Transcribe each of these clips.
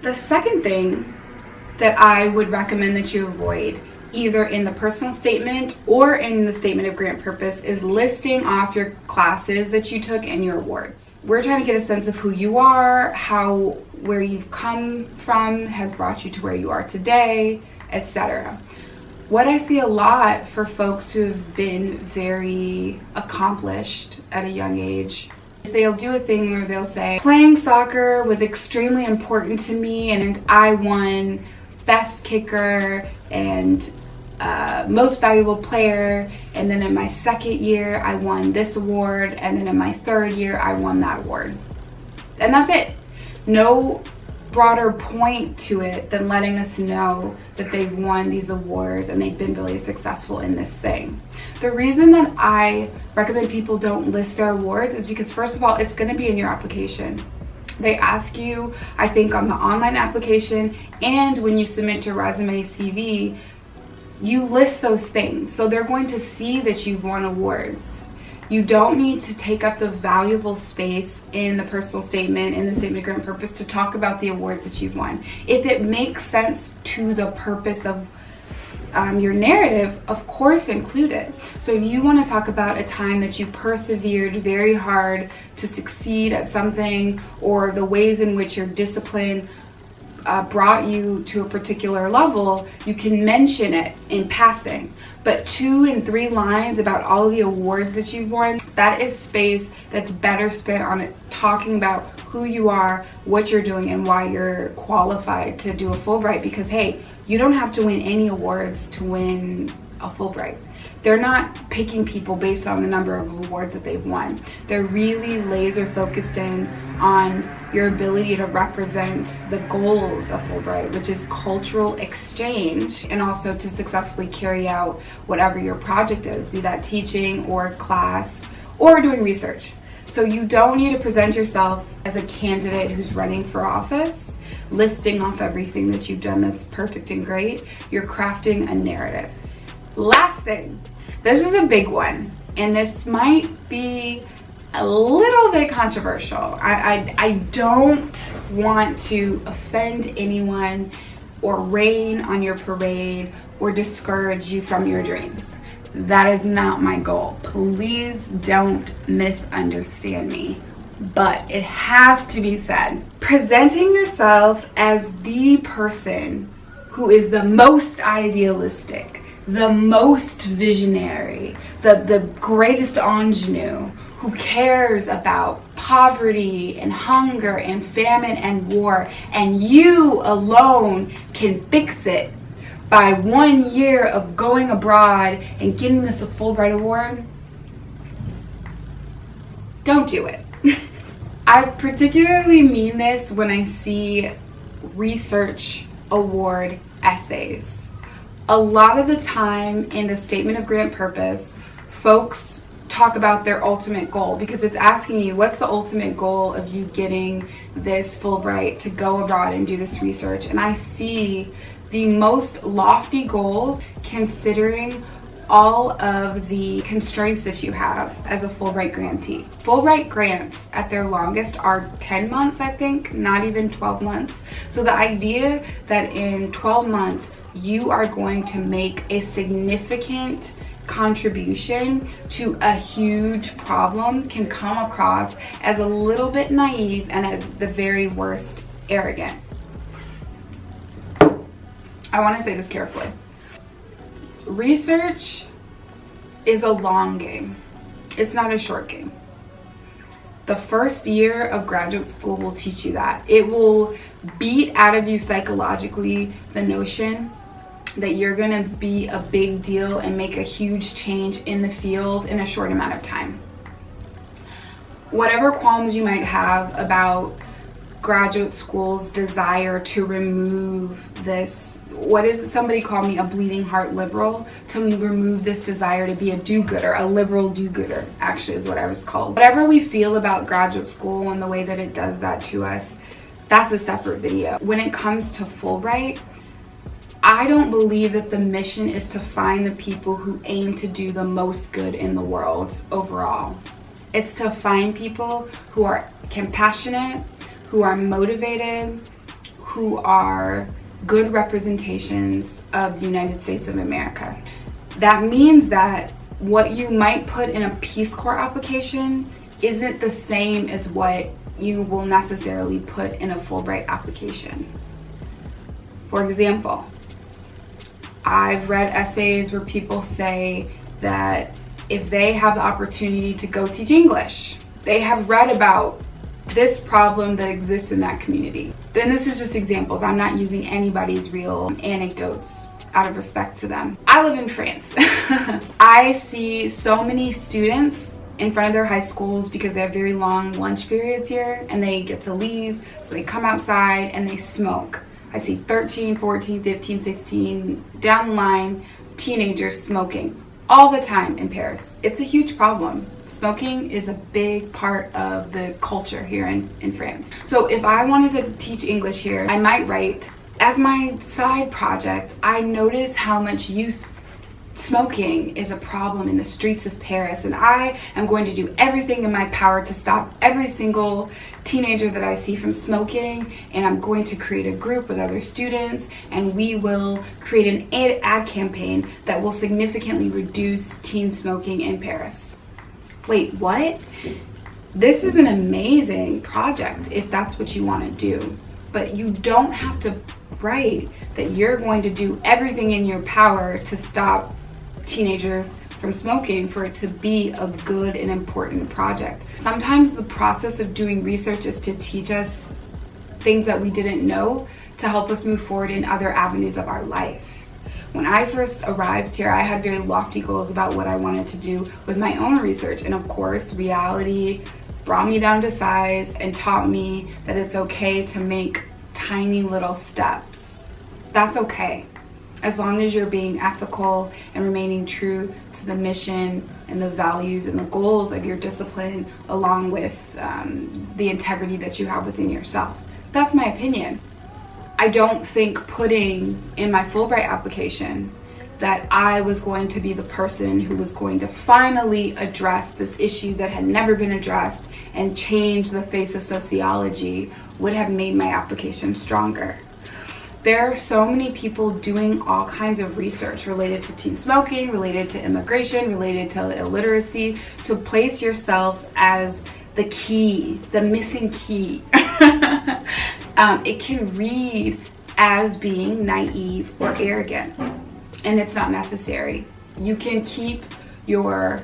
The second thing that I would recommend that you avoid, either in the personal statement or in the statement of grant purpose, is listing off your classes that you took and your awards. We're trying to get a sense of who you are, how where you've come from has brought you to where you are today, etc. What I see a lot for folks who have been very accomplished at a young age, they'll do a thing where they'll say, playing soccer was extremely important to me and I won best kicker and most valuable player, and then in my second year I won this award, and then in my third year I won that award. And that's it. No broader point to it than letting us know that they've won these awards and they've been really successful in this thing. The reason that I recommend people don't list their awards is because, first of all, it's going to be in your application. They ask you, I think, on the online application and when you submit your resume, CV, you list those things. So they're going to see that you've won awards. You don't need to take up the valuable space in the personal statement, in the statement of grant purpose, to talk about the awards that you've won. If it makes sense to the purpose of your narrative, of course include it. So if you want to talk about a time that you persevered very hard to succeed at something, or the ways in which your discipline brought you to a particular level, you can mention it in passing. But 2 and 3 lines about all the awards that you've won, that is space that's better spent on it, talking about who you are, what you're doing, and why you're qualified to do a Fulbright. Because hey, you don't have to win any awards to win a Fulbright. They're not picking people based on the number of awards that they've won. They're really laser focused in on your ability to represent the goals of Fulbright, which is cultural exchange, and also to successfully carry out whatever your project is, be that teaching or class or doing research. So you don't need to present yourself as a candidate who's running for office, listing off everything that you've done that's perfect and great. You're crafting a narrative. Last thing, this is a big one, and this might be a little bit controversial. I don't want to offend anyone or rain on your parade or discourage you from your dreams. That is not my goal. Please don't misunderstand me. But it has to be said. Presenting yourself as the person who is the most idealistic, the most visionary, the greatest ingenue, who cares about poverty and hunger and famine and war, and you alone can fix it by 1 year of going abroad and getting this a Fulbright award, don't do it. I particularly mean this when I see research award essays. A lot of the time in the statement of grant purpose, folks talk about their ultimate goal, because it's asking you, what's the ultimate goal of you getting this Fulbright to go abroad and do this research? And I see the most lofty goals considering all of the constraints that you have as a Fulbright grantee. Fulbright grants at their longest are 10 months, I think, not even 12 months. So the idea that in 12 months you are going to make a significant contribution to a huge problem can come across as a little bit naive and at the very worst, arrogant. I want to say this carefully. Research is a long game. It's not a short game. The first year of graduate school will teach you that. It will beat out of you psychologically the notion that you're gonna be a big deal and make a huge change in the field in a short amount of time. Whatever qualms you might have about graduate school's desire to remove this, what is it, somebody called me a bleeding heart liberal, to remove this desire to be a do-gooder, a liberal do-gooder, actually is what I was called. Whatever we feel about graduate school and the way that it does that to us, that's a separate video. When it comes to Fulbright, I don't believe that the mission is to find the people who aim to do the most good in the world overall. It's to find people who are compassionate, who are motivated, who are good representations of the United States of America. That means that what you might put in a Peace Corps application isn't the same as what you will necessarily put in a Fulbright application. For example, I've read essays where people say that if they have the opportunity to go teach English, they have read about this problem that exists in that community. Then this is just examples. I'm not using anybody's real anecdotes out of respect to them. I live in France. I see so many students in front of their high schools because they have very long lunch periods here and they get to leave, so they come outside and they smoke. I see 13, 14, 15, 16, down the line, teenagers smoking all the time in Paris. It's a huge problem. Smoking is a big part of the culture here in France. So if I wanted to teach English here, I might write, as my side project, I notice how much youth smoking is a problem in the streets of Paris, and I am going to do everything in my power to stop every single teenager that I see from smoking, and I'm going to create a group with other students, and we will create an ad campaign that will significantly reduce teen smoking in Paris. Wait, what? This is an amazing project if that's what you want to do, but you don't have to write that you're going to do everything in your power to stop teenagers from smoking for it to be a good and important project. Sometimes the process of doing research is to teach us things that we didn't know to help us move forward in other avenues of our life. When I first arrived here, I had very lofty goals about what I wanted to do with my own research, and of course, reality brought me down to size and taught me that it's okay to make tiny little steps. That's okay, as long as you're being ethical and remaining true to the mission and the values and the goals of your discipline, along with the integrity that you have within yourself. That's my opinion. I don't think putting in my Fulbright application that I was going to be the person who was going to finally address this issue that had never been addressed and change the face of sociology would have made my application stronger. There are so many people doing all kinds of research related to teen smoking, related to immigration, related to illiteracy, to place yourself as the key, the missing key. It can read as being naive or arrogant, and it's not necessary. You can keep your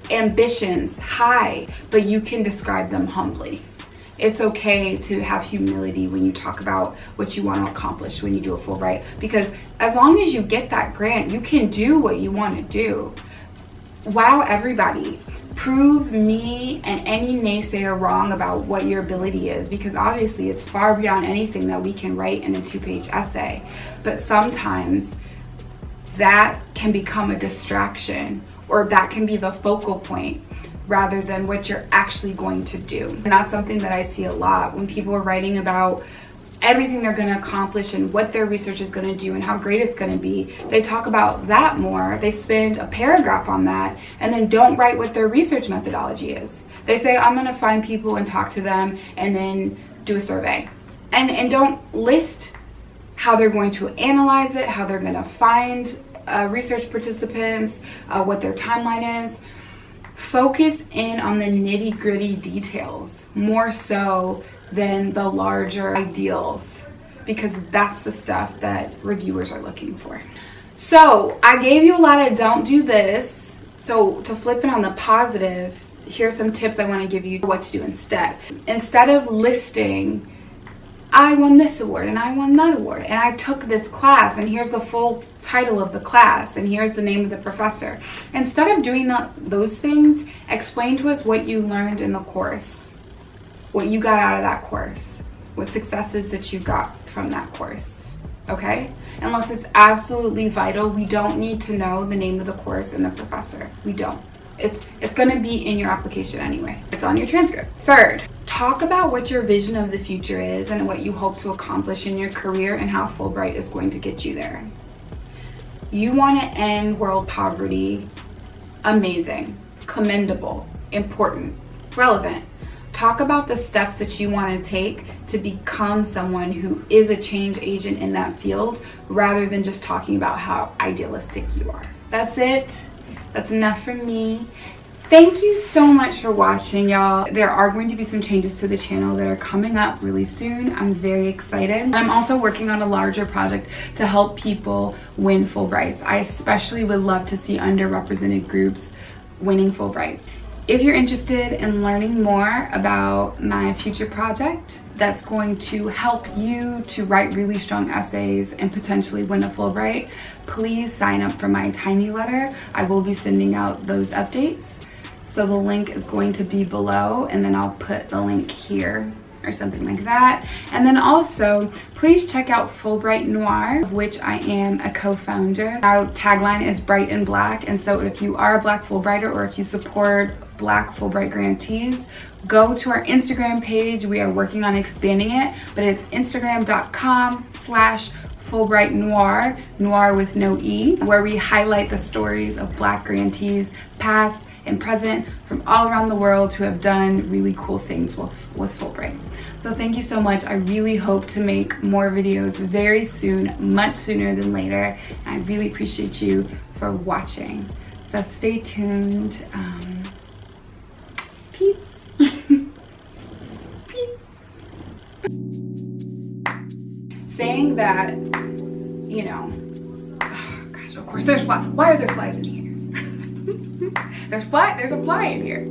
ambitions high, but you can describe them humbly. It's okay to have humility when you talk about what you want to accomplish when you do a Fulbright, because as long as you get that grant, you can do what you want to do. Wow, everybody. Prove me and any naysayer wrong about what your ability is, because obviously it's far beyond anything that we can write in a 2-page essay. But sometimes that can become a distraction, or that can be the focal point rather than what you're actually going to do. And that's something that I see a lot when people are writing about everything they're going to accomplish and what their research is going to do and how great it's going to be. They talk about that more. They spend a paragraph on that and then don't write what their research methodology is. They say, I'm going to find people and talk to them and then do a survey. And don't list how they're going to analyze it, how they're going to find research participants, what their timeline is. Focus in on the nitty-gritty details more so than the larger ideals, because that's the stuff that reviewers are looking for. So I gave you a lot of don't do this. So to flip it on the positive, here's some tips I want to give you what to do instead. Instead of listing, I won this award and I won that award and I took this class and here's the full title of the class and here's the name of the professor. Instead of doing those things, explain to us what you learned in the course, what you got out of that course, what successes that you got from that course, okay? Unless it's absolutely vital, we don't need to know the name of the course and the professor. We don't. It's going to be in your application anyway. It's on your transcript. Third, talk about what your vision of the future is and what you hope to accomplish in your career and how Fulbright is going to get you there. You want to end world poverty. Amazing, commendable, important, relevant. Talk about the steps that you want to take to become someone who is a change agent in that field, rather than just talking about how idealistic you are. That's it. That's enough from me. Thank you so much for watching, y'all. There are going to be some changes to the channel that are coming up really soon. I'm very excited. I'm also working on a larger project to help people win Fulbrights. I especially would love to see underrepresented groups winning Fulbrights. If you're interested in learning more about my future project that's going to help you to write really strong essays and potentially win a Fulbright, please sign up for my tiny letter. I will be sending out those updates. So the link is going to be below, and then I'll put the link here or something like that. And then also, please check out Fulbright Noire, of which I am a co-founder. Our tagline is Bright and Black, and so if you are a Black Fulbrighter or if you support Black Fulbright grantees, go to our Instagram page. We are working on expanding it, but it's instagram.com/Fulbright Noire, Noire with no E, where we highlight the stories of Black grantees, past and present, from all around the world who have done really cool things with Fulbright. So thank you so much. I really hope to make more videos very soon, much sooner than later. And I really appreciate you for watching. So stay tuned. Peace. Peace. Saying that, you know, oh gosh, of course there's flies. Why are there flies in here? There's a fly in here.